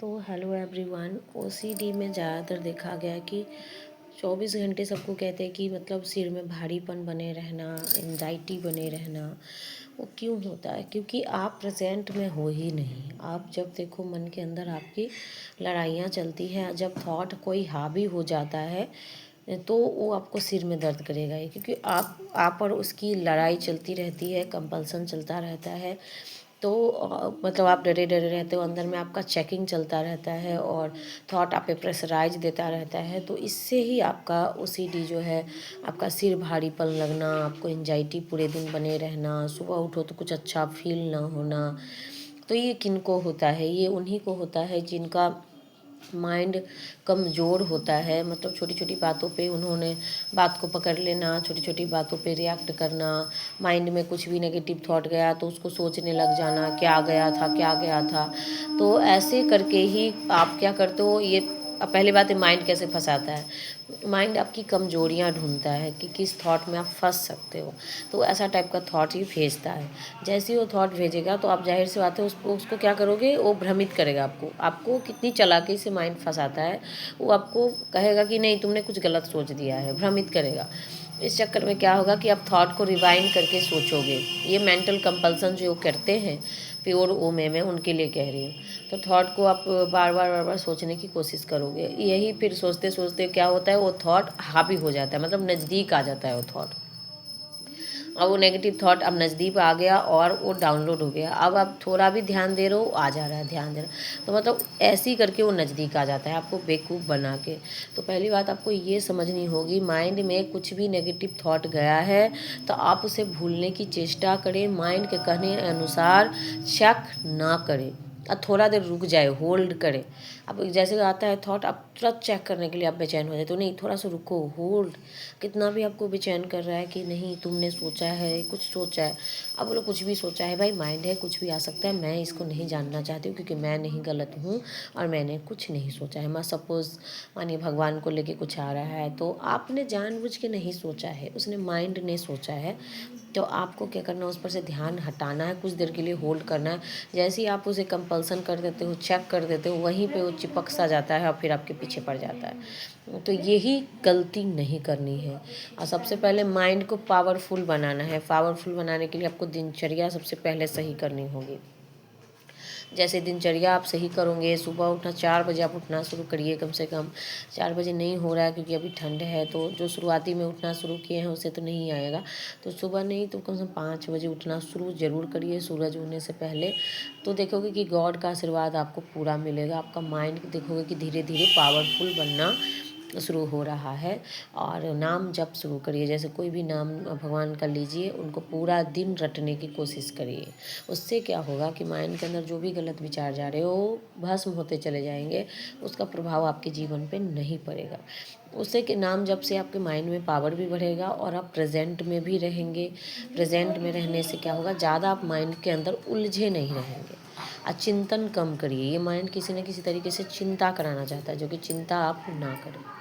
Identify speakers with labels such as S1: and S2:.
S1: तो hello everyone. OCD में ज़्यादातर देखा गया है कि 24 घंटे सबको कहते हैं कि मतलब सिर में भारीपन बने रहना, एंजाइटी बने रहना। वो क्यों होता है? क्योंकि आप प्रेजेंट में हो ही नहीं। आप जब देखो मन के अंदर आपकी लड़ाइयाँ चलती हैं, जब थॉट कोई हावी हो जाता है तो वो आपको सिर में दर्द करेगा ही, क्योंकि आप और उसकी लड़ाई चलती रहती है, कंपल्सन चलता रहता है। तो मतलब आप डरे डरे रहते हो, अंदर में आपका चेकिंग चलता रहता है और थॉट आप पे प्रेशराइज देता रहता है। तो इससे ही आपका ओसीडी जो है, आपका सिर भारीपन लगना, आपको एंजाइटी पूरे दिन बने रहना, सुबह उठो तो कुछ अच्छा फील ना होना। तो ये किनको होता है? ये उन्हीं को होता है जिनका माइंड कमज़ोर होता है। मतलब छोटी छोटी बातों पे उन्होंने बात को पकड़ लेना, छोटी छोटी बातों पे रिएक्ट करना, माइंड में कुछ भी नेगेटिव थॉट गया तो उसको सोचने लग जाना, क्या गया था क्या गया था। तो ऐसे करके ही आप क्या करते हो, ये अब पहली बात है, माइंड कैसे फंसाता है। माइंड आपकी कमजोरियां ढूंढता है कि किस थॉट में आप फंस सकते हो, तो ऐसा टाइप का थॉट ही भेजता है। जैसे ही वो थॉट भेजेगा तो आप जाहिर सी बात है उसको क्या करोगे, वो भ्रमित करेगा आपको। आपको कितनी चालाकी से माइंड फंसाता है, वो आपको कहेगा कि नहीं तुमने कुछ गलत सोच दिया है, भ्रमित करेगा। इस चक्कर में क्या होगा कि आप थॉट को रिवाइंड करके सोचोगे। ये मेंटल कंपल्सन जो करते हैं प्योर ओ में मैं उनके लिए कह रही हूँ। तो थॉट को आप बार बार सोचने की कोशिश करोगे, यही फिर सोचते सोचते क्या होता है, वो थॉट हावी हो जाता है, मतलब नज़दीक आ जाता है वो थॉट। अब वो नेगेटिव थॉट अब नज़दीक आ गया और वो डाउनलोड हो गया। अब आप थोड़ा भी ध्यान दे रहे हो, आ जा रहा है, ध्यान दे रहा है। तो मतलब ऐसे ही करके वो नज़दीक आ जाता है आपको बेवकूफ़ बना के। तो पहली बात आपको ये समझनी होगी, माइंड में कुछ भी नेगेटिव थॉट गया है तो आप उसे भूलने की चेष्टा करें, माइंड के कहने अनुसार चेक ना करें और थोड़ा देर रुक जाए, होल्ड करें। अब जैसे आता है थॉट, आप तुरंत चेक करने के लिए आप बेचैन हो जाए, तो नहीं, थोड़ा सा रुको, होल्ड। कितना भी आपको बेचैन कर रहा है कि नहीं तुमने सोचा है, कुछ सोचा है, अब बोलो कुछ भी सोचा है, भाई माइंड है, कुछ भी आ सकता है, मैं इसको नहीं जानना चाहती हूँ क्योंकि मैं नहीं गलत हूँ और मैंने कुछ नहीं सोचा है। मैं सपोज़ मानिए भगवान को लेके कुछ आ रहा है, तो आपने जानबूझ के नहीं सोचा है, उसने माइंड ने सोचा है। तो आपको क्या करना है, उस पर से ध्यान हटाना है, कुछ देर के लिए होल्ड करना है। जैसे ही आप उसे कंपल्सन कर देते हो, चेक कर देते हो, वहीं पे वो चिपक सा जाता है और फिर आपके पीछे पड़ जाता है। तो यही गलती नहीं करनी है। और सबसे पहले माइंड को पावरफुल बनाना है। पावरफुल बनाने के लिए आपको दिनचर्या सबसे पहले सही करनी होगी। जैसे दिनचर्या आप सही करोगे, सुबह उठना 4 बजे आप उठना शुरू करिए कम से कम। 4 बजे नहीं हो रहा है क्योंकि अभी ठंड है, तो जो शुरुआती में उठना शुरू किए हैं उससे तो नहीं आएगा। तो सुबह नहीं तो कम से कम 5 बजे उठना शुरू ज़रूर करिए, सूरज उगने से पहले। तो देखोगे कि गॉड का आशीर्वाद आपको पूरा मिलेगा। आपका माइंड देखोगे कि धीरे धीरे पावरफुल बनना शुरू हो रहा है। और नाम जप शुरू करिए, जैसे कोई भी नाम भगवान का लीजिए, उनको पूरा दिन रटने की कोशिश करिए। उससे क्या होगा कि माइंड के अंदर जो भी गलत विचार जा रहे हो भस्म होते चले जाएंगे, उसका प्रभाव आपके जीवन पे नहीं पड़ेगा। उससे कि नाम जप से आपके माइंड में पावर भी बढ़ेगा और आप प्रेजेंट में भी रहेंगे। प्रेजेंट में रहने से क्या होगा, ज़्यादा आप माइंड के अंदर उलझे नहीं रहेंगे। चिंतन कम करिए। ये माइंड किसी न किसी तरीके से चिंता कराना चाहता है, जो कि चिंता आप ना करें।